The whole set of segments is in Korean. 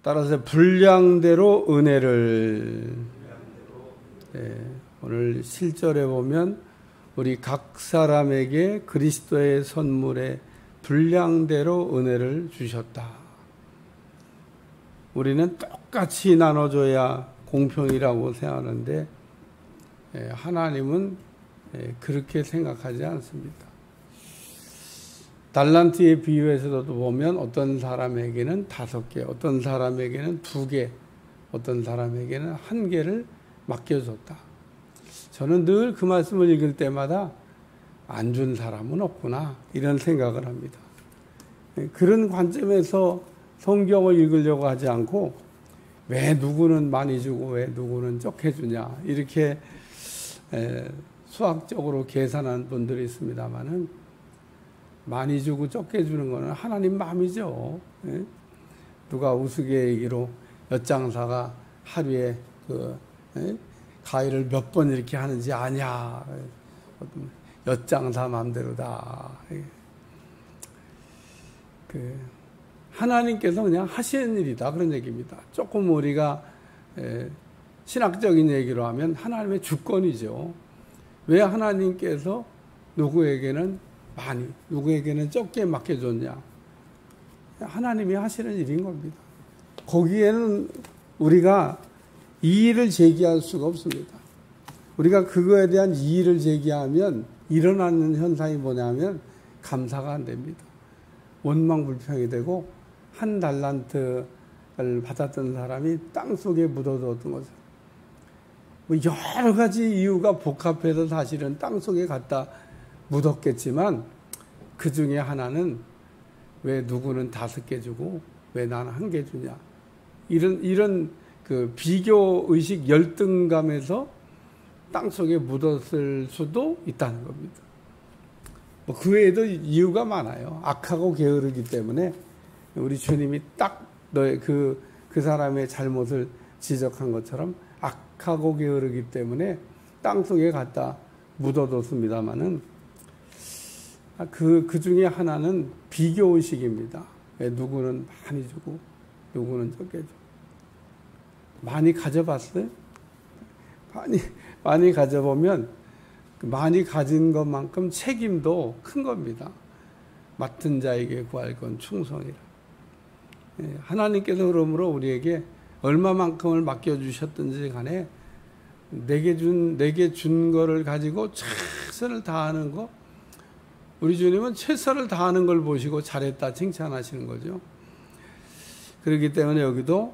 따라서 분량대로 은혜를, 오늘 실절에 보면 우리 각 사람에게 그리스도의 선물에 분량대로 은혜를 주셨다. 우리는 똑같이 나눠줘야 공평이라고 생각하는데 하나님은 그렇게 생각하지 않습니다. 달란트의 비유에서도 보면 어떤 사람에게는 5개, 어떤 사람에게는 2개, 어떤 사람에게는 1개를 맡겨줬다. 저는 늘 그 말씀을 읽을 때마다 안 준 사람은 없구나 이런 생각을 합니다. 그런 관점에서 성경을 읽으려고 하지 않고 왜 누구는 많이 주고 왜 누구는 적게 주냐 이렇게 수학적으로 계산한 분들이 있습니다만은 많이 주고 적게 주는 것은 하나님 마음이죠. 누가 우스갯얘기로 엿장사가 하루에 가위를 몇 번 이렇게 하는지 아냐. 엿장사 마음대로다. 하나님께서 그냥 하시는 일이다 그런 얘기입니다. 조금 우리가 신학적인 얘기로 하면 하나님의 주권이죠. 왜 하나님께서 누구에게는 많이, 누구에게는 적게 맡겨줬냐. 하나님이 하시는 일인 겁니다. 거기에는 우리가 이의를 제기할 수가 없습니다. 우리가 그거에 대한 이의를 제기하면 일어나는 현상이 뭐냐면 감사가 안 됩니다. 원망불평이 되고 한 달란트를 받았던 사람이 땅속에 묻어두었던 거죠. 뭐 여러 가지 이유가 복합해서 사실은 땅속에 갖다 묻었겠지만 그 중에 하나는 왜 누구는 5개 주고 왜 나는 1개 주냐. 이런 그 비교 의식 열등감에서 땅속에 묻었을 수도 있다는 겁니다. 뭐 그 외에도 이유가 많아요. 악하고 게으르기 때문에 우리 주님이 딱 너의 그 사람의 잘못을 지적한 것처럼 악하고 게으르기 때문에 땅속에 갖다 묻어뒀습니다마는 그 중에 하나는 비교의식입니다. 누구는 많이 주고 누구는 적게 주고. 많이 가져봤어요? 많이 가져보면 많이 가진 것만큼 책임도 큰 겁니다. 맡은 자에게 구할 건 충성이라. 하나님께서 그러므로 우리에게 얼마만큼을 맡겨주셨든지 간에 내게 준 거를 가지고 최선을 다하는 거, 우리 주님은 최선을 다하는 걸 보시고 잘했다 칭찬하시는 거죠. 그렇기 때문에 여기도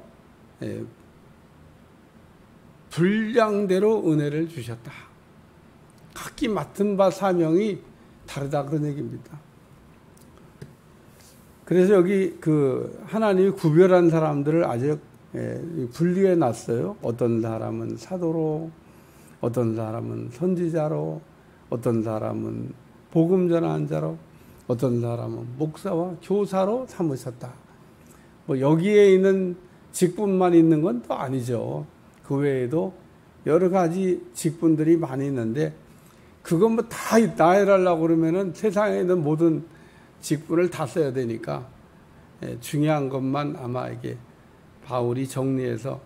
분량대로 은혜를 주셨다. 각기 맡은 바 사명이 다르다 그런 얘기입니다. 그래서 여기 하나님이 구별한 사람들을 아주 분리해 놨어요. 어떤 사람은 사도로, 어떤 사람은 선지자로, 어떤 사람은 복음 전하는 자로, 어떤 사람은 목사와 교사로 삼으셨다. 뭐 여기에 있는 직분만 있는 건 또 아니죠. 그 외에도 여러 가지 직분들이 많이 있는데 그건 뭐 다 나열하려고 그러면은 세상에 있는 모든 직분을 다 써야 되니까 중요한 것만 아마 이게 바울이 정리해서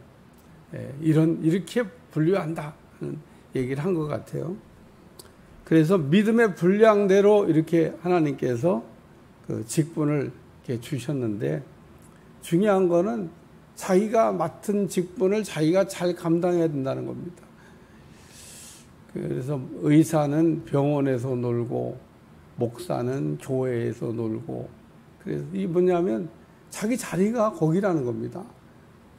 이렇게 분류한다 하는 얘기를 한 것 같아요. 그래서 믿음의 분량대로 이렇게 하나님께서 그 직분을 이렇게 주셨는데 중요한 거는 자기가 맡은 직분을 자기가 잘 감당해야 된다는 겁니다. 그래서 의사는 병원에서 놀고 목사는 교회에서 놀고, 그래서 이 뭐냐면 자기 자리가 거기라는 겁니다.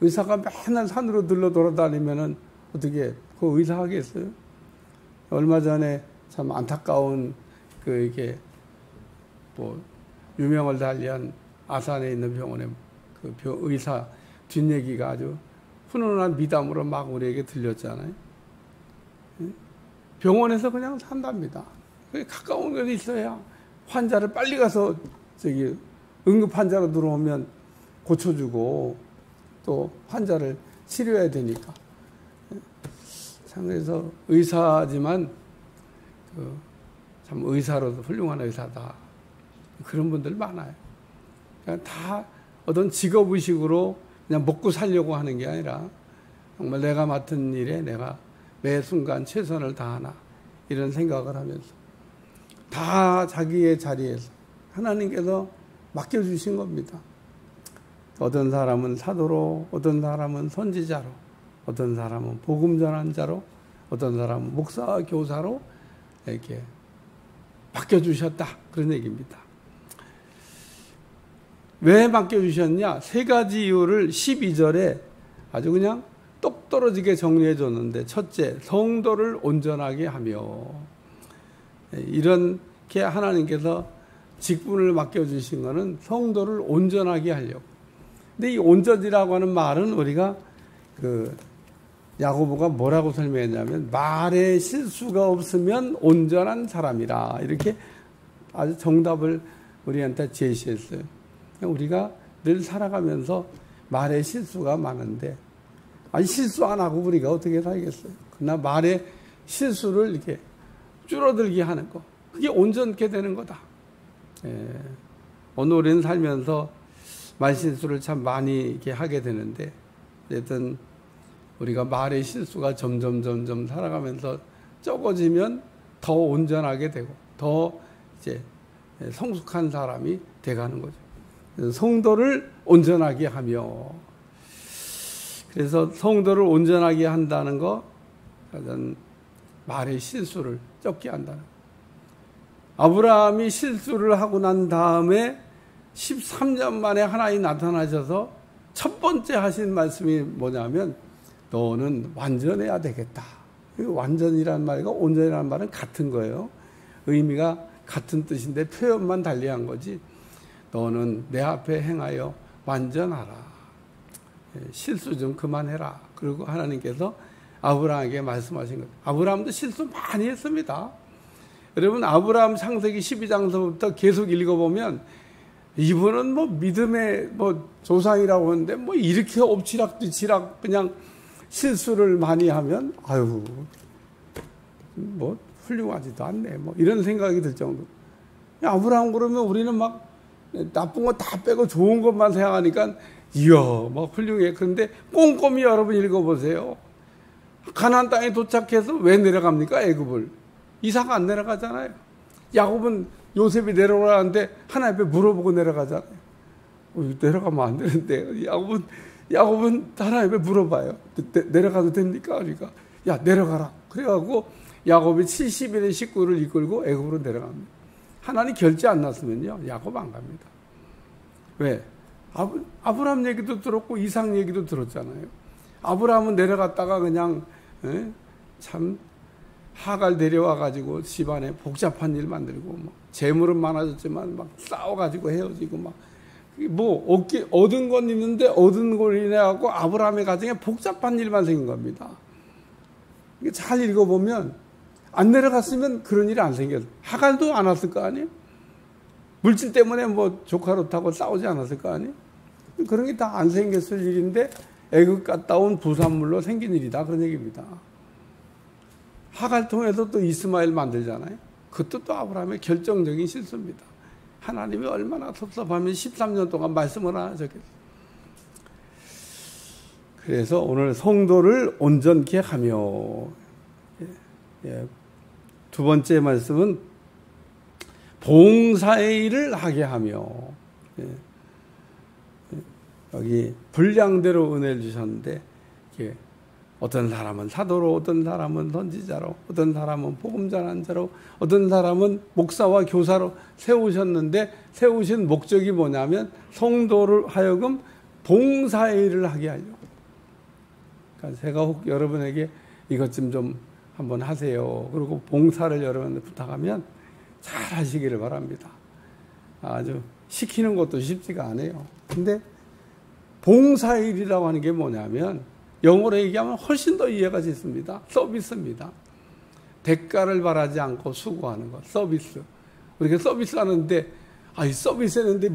의사가 맨날 산으로 들러 돌아다니면은 어떻게 그 의사 하겠어요? 얼마 전에 참 안타까운 이게 뭐 유명을 달리한 아산에 있는 병원에 그 의사 뒷얘기가 아주 훈훈한 미담으로 막 우리에게 들렸잖아요. 병원에서 그냥 산답니다. 가까운 곳에 있어야 환자를 빨리 가서 응급 환자로 들어오면 고쳐주고 또 환자를 치료해야 되니까. 참 그래서 의사지만 참 의사로서 훌륭한 의사다. 그런 분들 많아요. 그러니까 다 어떤 직업의식으로 그냥 먹고 살려고 하는 게 아니라 정말 내가 맡은 일에 내가 매 순간 최선을 다하나 이런 생각을 하면서 다 자기의 자리에서 하나님께서 맡겨주신 겁니다. 어떤 사람은 사도로, 어떤 사람은 선지자로, 어떤 사람은 복음 전한 자로, 어떤 사람은 목사, 교사로 이렇게 맡겨주셨다. 그런 얘기입니다. 왜 맡겨주셨냐? 세 가지 이유를 12절에 아주 그냥 똑 떨어지게 정리해 줬는데, 첫째, 성도를 온전하게 하며, 이렇게 하나님께서 직분을 맡겨주신 것은 성도를 온전하게 하려고. 근데 이 온전이라고 하는 말은 우리가 야고보가 뭐라고 설명했냐면, 말에 실수가 없으면 온전한 사람이라, 이렇게 아주 정답을 우리한테 제시했어요. 우리가 늘 살아가면서 말에 실수가 많은데, 아니 실수 안 하고 우리가 어떻게 살겠어요? 그러나 말에 실수를 이렇게 줄어들게 하는 거, 그게 온전케 되는 거다. 오늘 우리는 살면서 말 실수를 참 많이 이렇게 하게 되는데, 어쨌든 우리가 말의 실수가 점점 살아가면서 적어지면 더 온전하게 되고 더 이제 성숙한 사람이 돼가는 거죠. 성도를 온전하게 하며, 그래서 성도를 온전하게 한다는 거, 말의 실수를 적게 한다는 거. 아브라함이 실수를 하고 난 다음에 13년 만에 하나님이 나타나셔서 첫 번째 하신 말씀이 뭐냐면, 너는 완전해야 되겠다. 완전이라는 말과 온전이라는 말은 같은 거예요. 의미가 같은 뜻인데 표현만 달리한 거지. 너는 내 앞에 행하여 완전하라. 실수 좀 그만해라. 그리고 하나님께서 아브라함에게 말씀하신 거예요. 아브라함도 실수 많이 했습니다. 여러분, 아브라함 창세기 12장서부터 계속 읽어보면 이분은 뭐 믿음의 뭐 조상이라고 하는데 뭐 이렇게 엎치락뒤치락 그냥 실수를 많이 하면 아유 뭐 훌륭하지도 않네 뭐 이런 생각이 들 정도. 아브라함 그러면 우리는 막 나쁜 거 다 빼고 좋은 것만 생각하니까 이야 막 훌륭해. 그런데 꼼꼼히 여러분 읽어보세요. 가나안 땅에 도착해서 왜 내려갑니까? 애굽을. 이삭 안 내려가잖아요. 야곱은 요셉이 내려오라는데 하나님 앞에 물어보고 내려가잖아요. 내려가면 안 되는데 야곱은 하나님 앞에 물어봐요. 내려가도 됩니까? 그러니까 야 내려가라. 그래가지고 야곱이 70일의 식구를 이끌고 애굽으로 내려갑니다. 하나님 결제 안 났으면요 야곱 안 갑니다. 왜? 아브라함 얘기도 들었고 이삭 얘기도 들었잖아요. 아브라함은 내려갔다가 그냥 참 하갈 내려와가지고 집안에 복잡한 일 만들고 뭐 재물은 많아졌지만 막 싸워가지고 헤어지고 막 뭐 얻은 건 있는데 얻은 걸 인해 갖고 아브라함의 가정에 복잡한 일만 생긴 겁니다. 이게 잘 읽어보면 안 내려갔으면 그런 일이 안 생겼어요. 하갈도 안 왔을 거 아니에요? 물질 때문에 뭐 조카로 타고 싸우지 않았을 거 아니에요? 그런 게 다 안 생겼을 일인데 애굽 갔다 온 부산물로 생긴 일이다. 그런 얘기입니다. 하갈 통해서 또 이스마엘 만들잖아요. 그것도 또 아브라함의 결정적인 실수입니다. 하나님이 얼마나 섭섭하면 13년 동안 말씀을 안 하셨겠어요. 그래서 오늘 성도를 온전케 하며, 두 번째 말씀은 봉사의 일을 하게 하며, 여기 분량대로 은혜를 주셨는데, 어떤 사람은 사도로, 어떤 사람은 선지자로, 어떤 사람은 복음 전한 자로, 어떤 사람은 목사와 교사로 세우셨는데, 세우신 목적이 뭐냐면 성도를 하여금 봉사의 일을 하게 하려고. 그러니까 제가 혹 여러분에게 이것 좀 한번 하세요. 그리고 봉사를 여러분한테 부탁하면 잘 하시기를 바랍니다. 아주 시키는 것도 쉽지가 않아요. 근데 봉사의 일이라고 하는 게 뭐냐면 영어로 얘기하면 훨씬 더 이해가 쉽습니다. 서비스입니다. 대가를 바라지 않고 수고하는 것, 서비스. 우리가 서비스 하는데, 서비스 했는데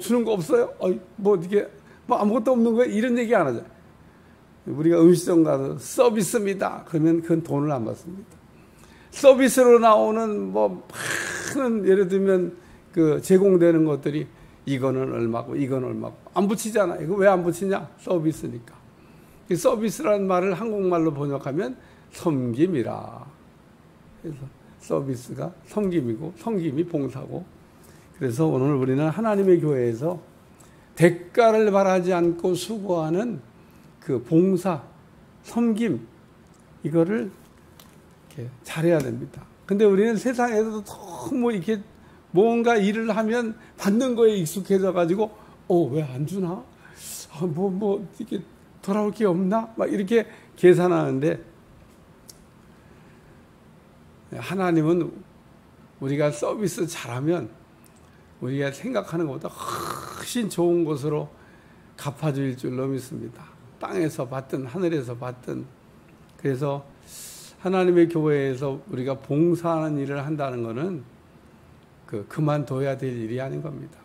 주는 거 없어요? 이게 아무것도 없는 거예요? 이런 얘기 안 하죠. 우리가 음식점 가서 서비스입니다. 그러면 그건 돈을 안 받습니다. 서비스로 나오는 많은 예를 들면 제공되는 것들이 이거는 얼마고 이거는 얼마고 안 붙이잖아. 이거 왜 안 붙이냐? 서비스니까. 이 서비스라는 말을 한국말로 번역하면 섬김이라. 그래서 서비스가 섬김이고 섬김이 봉사고. 그래서 오늘 우리는 하나님의 교회에서 대가를 바라지 않고 수고하는 그 봉사, 섬김 이거를 이렇게 잘해야 됩니다. 근데 우리는 세상에서도 너무 이렇게 뭔가 일을 하면 받는 거에 익숙해져 가지고 왜 안 주나? 이렇게 돌아올 게 없나? 막 이렇게 계산하는데 하나님은 우리가 서비스 잘하면 우리가 생각하는 것보다 훨씬 좋은 것으로 갚아줄 줄로 믿습니다. 땅에서 받든 하늘에서 받든. 그래서 하나님의 교회에서 우리가 봉사하는 일을 한다는 것은 그만둬야 될 일이 아닌 겁니다.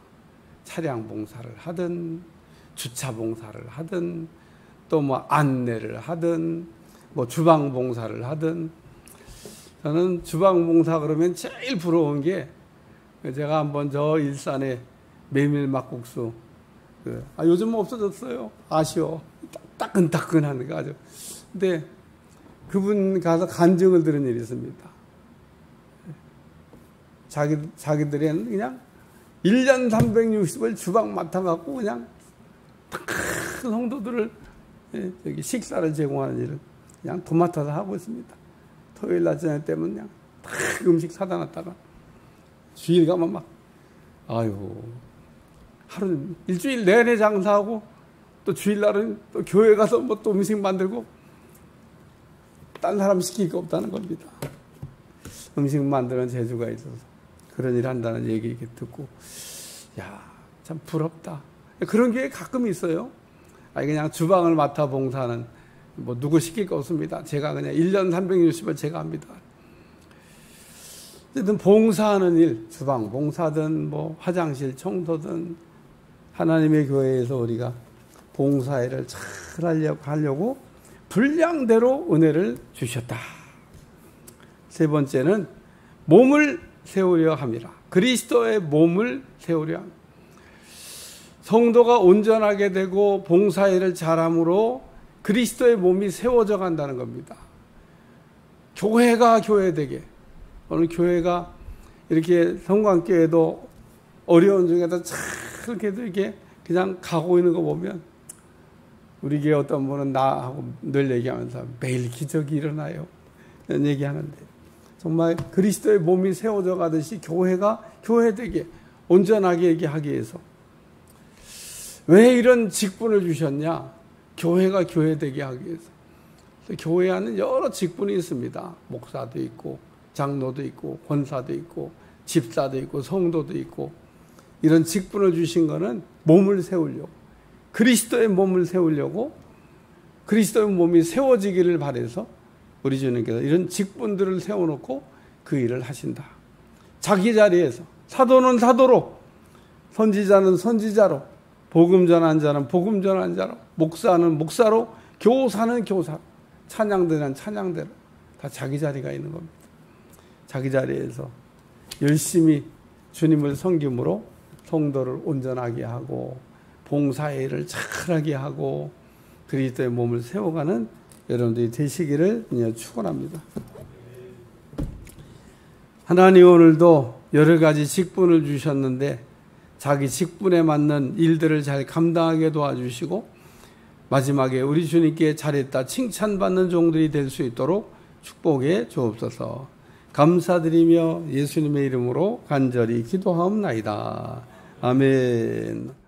차량 봉사를 하든 주차 봉사를 하든 또 뭐 안내를 하든 뭐 주방 봉사를 하든. 저는 주방 봉사 그러면 제일 부러운 게 제가 한번 저 일산에 메밀 막국수 요즘은 없어졌어요. 아쉬워. 따끈따끈한 거 아주. 근데 그분 가서 간증을 들은 일이 있습니다. 자기들은 그냥 1년 360을 주방 맡아갖고 그냥 큰 성도들을 여기 식사를 제공하는 일을 그냥 도맡아서 하고 있습니다. 토요일 날 저녁 때면 그냥 딱 음식 사다 놨다가 주일 가면 하루 일주일 내내 장사하고 또 주일날은 또 교회 가서 뭐 또 음식 만들고 딴 사람 시킬 거 없다는 겁니다. 음식 만드는 재주가 있어서 그런 일 한다는 얘기 이렇게 듣고 참 부럽다. 그런 게 가끔 있어요. 그냥 주방을 맡아 봉사는 뭐 누구 시킬 거 없습니다. 제가 그냥 1년 360을 제가 합니다. 어쨌든 봉사하는 일, 주방 봉사든 뭐 화장실 청소든 하나님의 교회에서 우리가 봉사일을 잘 하려고 분량대로 은혜를 주셨다. 세 번째는 몸을 세우려 함이라. 그리스도의 몸을 세우려 함. 성도가 온전하게 되고 봉사일을 잘함으로 그리스도의 몸이 세워져 간다는 겁니다. 교회가 교회되게. 오늘 교회가 이렇게 성광교회도 어려운 중에도 이렇게도 이렇게 그냥 가고 있는 거 보면 우리 교회 어떤 분은 나하고 늘 얘기하면서 매일 기적이 일어나요. 이런 얘기하는데 정말 그리스도의 몸이 세워져 가듯이 교회가 교회되게 온전하게 얘기하기 위해서 왜 이런 직분을 주셨냐? 교회가 교회되게 하기 위해서. 교회 안에 여러 직분이 있습니다. 목사도 있고 장로도 있고 권사도 있고 집사도 있고 성도도 있고 이런 직분을 주신 거는 몸을 세우려고 그리스도의 몸을 세우려고 그리스도의 몸이 세워지기를 바라서 우리 주님께서 이런 직분들을 세워놓고 그 일을 하신다. 자기 자리에서 사도는 사도로 선지자는 선지자로 복음 전한 자는 복음 전한 자로 목사는 목사로 교사는 교사로 찬양대는 찬양대로 다 자기 자리가 있는 겁니다. 자기 자리에서 열심히 주님을 섬김으로 성도를 온전하게 하고 봉사의 일을 잘하게 하고 그리스도의 몸을 세워가는 여러분들이 되시기를 축원합니다. 하나님 오늘도 여러 가지 직분을 주셨는데 자기 직분에 맞는 일들을 잘 감당하게 도와주시고 마지막에 우리 주님께 잘했다 칭찬받는 종들이 될 수 있도록 축복해 주옵소서. 감사드리며 예수님의 이름으로 간절히 기도하옵나이다. 아멘.